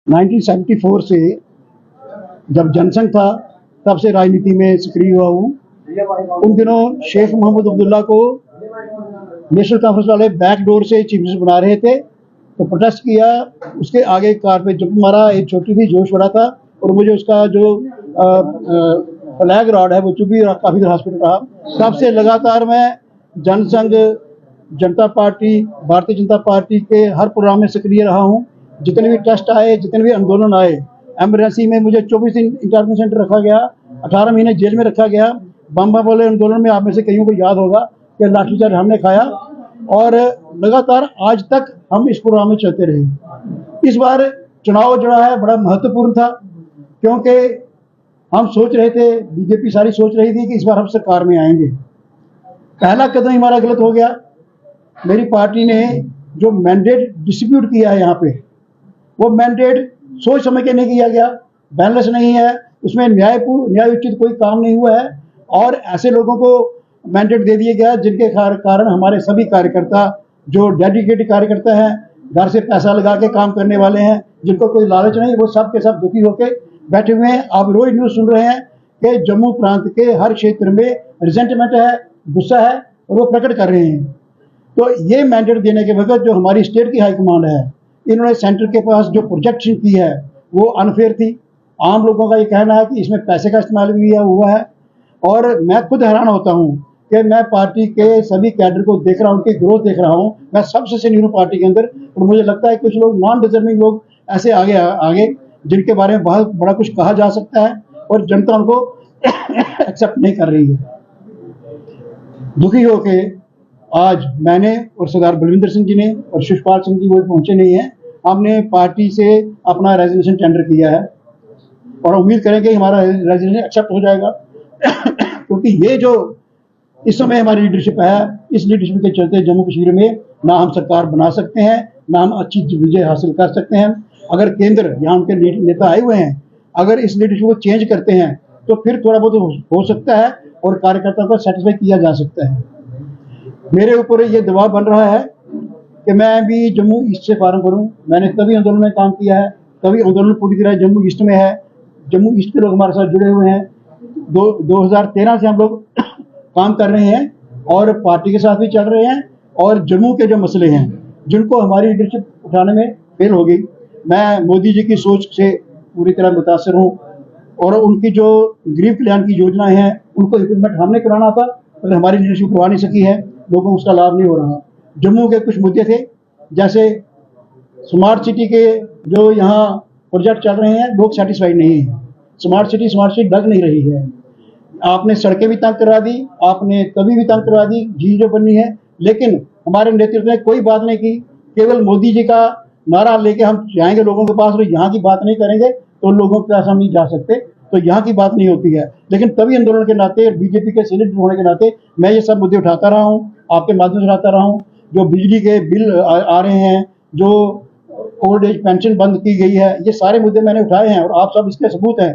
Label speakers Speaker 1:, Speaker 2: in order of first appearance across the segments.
Speaker 1: 1974 से जब जनसंघ था तब से राजनीति में सक्रिय हुआ हूँ। उन दिनों शेख मोहम्मद अब्दुल्ला को नेशनल कॉन्फ्रेंस वाले बैक डोर से चीफ मिनिस्टर बना रहे थे, तो प्रोटेस्ट किया। उसके आगे कार पे जंप मारा, एक छोटी थी, जोश बड़ा था और मुझे उसका जो फ्लैग रॉड है वो चुभी, काफी देर हॉस्पिटल रहा। तब से लगातार मैं जनसंघ, जनता पार्टी, भारतीय जनता पार्टी के हर प्रोग्राम में सक्रिय रहा हूँ। जितने भी टेस्ट आए, जितने भी आंदोलन आए, एमरजेंसी में मुझे 24 दिन इंटरनेशनल सेंटर रखा गया, 18 महीने जेल में रखा गया। बम्बा वाले आंदोलन में आप में से कईयों को याद होगा कि लाठीचार्ज हमने खाया और लगातार आज तक हम इस प्रोग्राम में चलते रहे। इस बार चुनाव जो है बड़ा महत्वपूर्ण था, क्योंकि हम सोच रहे थे, बीजेपी सारी सोच रही थी कि इस बार हम सरकार में आएंगे। पहला कदम हमारा गलत हो गया। मेरी पार्टी ने जो मैंडेट डिस्ट्रीब्यूट किया है यहाँ पे, वो मैंडेट सोच समझ के नहीं किया गया, बैलेंस नहीं है, उसमें न्याय उचित कोई काम नहीं हुआ है और ऐसे लोगों को मैंडेट दे दिया गया जिनके कारण हमारे सभी कार्यकर्ता, जो डेडिकेटेड कार्यकर्ता हैं, घर से पैसा लगा के काम करने वाले हैं, जिनको कोई लालच नहीं, वो सब के सब दुखी होके बैठे हुए हैं। आप रोज न्यूज सुन रहे हैं कि जम्मू प्रांत के हर क्षेत्र में रिजेंटमेंट है, गुस्सा है और वो प्रकट कर रहे हैं। तो ये मैंडेट देने के वक्त जो हमारी स्टेट की हाईकमांड है, इन्होंने सेंटर के पास जो प्रोजेक्शन की है वो अनफेयर थी। आम लोगों का ये कहना है कि इसमें पैसे का इस्तेमाल भी हुआ है और मैं खुद हैरान होता हूँ कि मैं पार्टी के सभी कैडर को देख रहा हूँ, उनकी ग्रोथ देख रहा हूँ। मैं सबसे सीनियर हूँ पार्टी के अंदर और मुझे लगता है कुछ लोग नॉन डिजर्विंग लोग ऐसे आगे जिनके बारे में बहुत बड़ा कुछ कहा जा सकता है और जनता उनको एक्सेप्ट नहीं कर रही है। दुखी होके आज मैंने और सरदार बलविंदर सिंह जी ने और शिवपाल सिंह जी वो पहुंचे नहीं है, हमने पार्टी से अपना रेजिग्नेशन टेंडर किया है और उम्मीद करेंगे हमारा रेजिग्नेशन एक्सेप्ट हो जाएगा। क्योंकि ये जो इस समय हमारी लीडरशिप है, इस लीडरशिप के चलते जम्मू कश्मीर में ना हम सरकार बना सकते हैं, ना हम अच्छी विजय हासिल कर सकते हैं। अगर केंद्र, यहाँ उनके नेता आए हुए हैं, अगर इस लीडरशिप को चेंज करते हैं तो फिर थोड़ा बहुत हो सकता है और कार्यकर्ताओं को सेटिस्फाई किया जा सकता है। मेरे ऊपर ये दबाव बन रहा है कि मैं भी जम्मू ईस्ट से फार्म करूं। मैंने तभी आंदोलन में काम किया है, तभी आंदोलन पूरी तरह जम्मू ईस्ट में है। जम्मू ईस्ट के लोग हमारे साथ जुड़े हुए हैं। 2013 से हम लोग काम कर रहे हैं और पार्टी के साथ भी चल रहे हैं। और जम्मू के जो मसले हैं जिनको हमारी लीडरशिप उठाने में फेल हो गई, मैं मोदी जी की सोच से पूरी तरह मुतासर हूँ और उनकी जो गरीब कल्याण की योजनाएं हैं उनको इम्प्लीमेंट हमने कराना था, पर हमारी लीडरशिप करवा नहीं सकी है, लोगों को उसका लाभ नहीं हो रहा। जम्मू के कुछ मुद्दे थे, जैसे स्मार्ट सिटी के जो यहाँ प्रोजेक्ट चल रहे हैं, लोग सेटिस्फाइड नहीं है। स्मार्ट सिटी लग नहीं रही है। आपने सड़कें भी तंग करवा दी, आपने तभी भी तंग करवा दी, झील जो बननी है, लेकिन हमारे नेतृत्व ने कोई बात नहीं की। केवल मोदी जी का नारा लेके हम जाएंगे लोगों के पास और यहाँ की बात नहीं करेंगे तो लोगों के पास हम नहीं जा सकते, तो यहाँ की बात नहीं होती है। लेकिन तभी आंदोलन के नाते, बीजेपी के सीनियर होने के नाते मैं ये सब मुद्दे उठाता रहा हूँ, आपके माध्यम से उठाता रहा हूँ। जो बिजली के बिल आ रहे हैं, जो ओल्ड एज पेंशन बंद की गई है, ये सारे मुद्दे मैंने उठाए हैं और आप सब इसके सबूत हैं।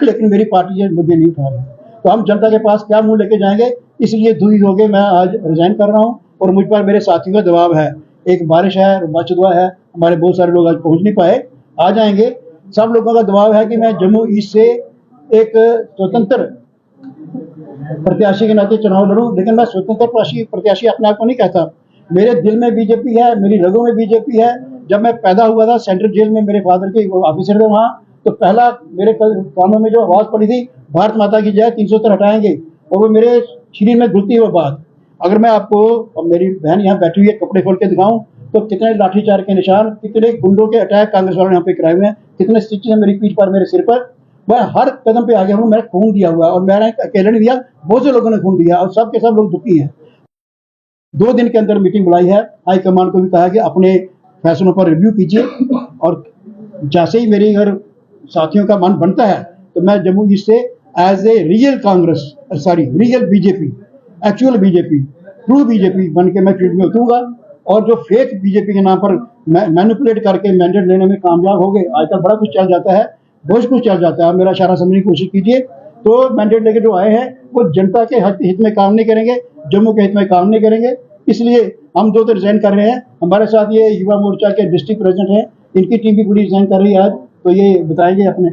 Speaker 1: लेकिन मेरी पार्टी ये मुद्दे नहीं उठा रही, तो हम जनता के पास क्या मुंह लेके जाएंगे? इसलिए दुखी हो गए मैं आज रिजाइन कर रहा हूँ और मुझ पर मेरे साथियों का दबाव है। एक बारिश है, बचदुआ है, हमारे बहुत सारे लोग आज पहुंच नहीं पाए, आ जाएंगे। सब लोगों का दबाव है कि मैं जम्मू ईस्ट से एक स्वतंत्र प्रत्याशी के नाते चुनाव लड़ूं, लेकिन मैं स्वतंत्र प्रत्याशी अपने आप को नहीं कहता। मेरे दिल में बीजेपी है, मेरी रगों में बीजेपी है। जब मैं पैदा हुआ था सेंट्रल जेल में, मेरे फादर के ऑफिसर थे वहाँ, तो पहला मेरे कानों में जो आवाज पड़ी थी, भारत माता की जय, 370 हटाएंगे, और वो मेरे शरीर में घुलती हुई बात। अगर मैं आपको, और मेरी बहन यहाँ बैठी हुई है, कपड़े खोल के दिखाऊं तो कितने लाठीचार्ज के निशान, कितने गुंडों के अटैक कांग्रेस वालों ने यहाँ पे कराए हुए हैं, कितने स्टिचेस हैं मेरी पीठ पर, मेरे सिर पर। मैं हर कदम पे आगे हूँ, मैंने खून दिया हुआ और मैंने अकेले नहीं दिया, बहुत से लोगों ने खून दिया और सब के सब लोग दुखी हैं। 2 दिन के अंदर मीटिंग बुलाई है, हाईकमान को भी कहा कि अपने फैसलों पर रिव्यू कीजिए और जैसे ही मेरी अगर साथियों का मन बनता है तो मैं जम्मू ईस्ट से as a real BJP, actual BJP, true BJP बन के मैं फील्ड में उतरूंगा। और जो फेक बीजेपी के नाम पर मैनिपुलेट करके मैंडेट लेने में कामयाब हो गए, आजकल बड़ा कुछ चल जाता है, बहुत कुछ चल जाता है, मेरा इशारा समझने की कोशिश कीजिए। तो मैंडेट लेके जो आए हैं वो जनता के हित में काम नहीं करेंगे, जम्मू के हित में काम नहीं करेंगे, इसलिए हम 2 तो रिजाइन कर रहे हैं। हमारे साथ ये युवा मोर्चा के डिस्ट्रिक्ट प्रेसिडेंट हैं, इनकी टीम भी पूरी रिजाइन कर रही है आज, तो ये बताएंगे अपने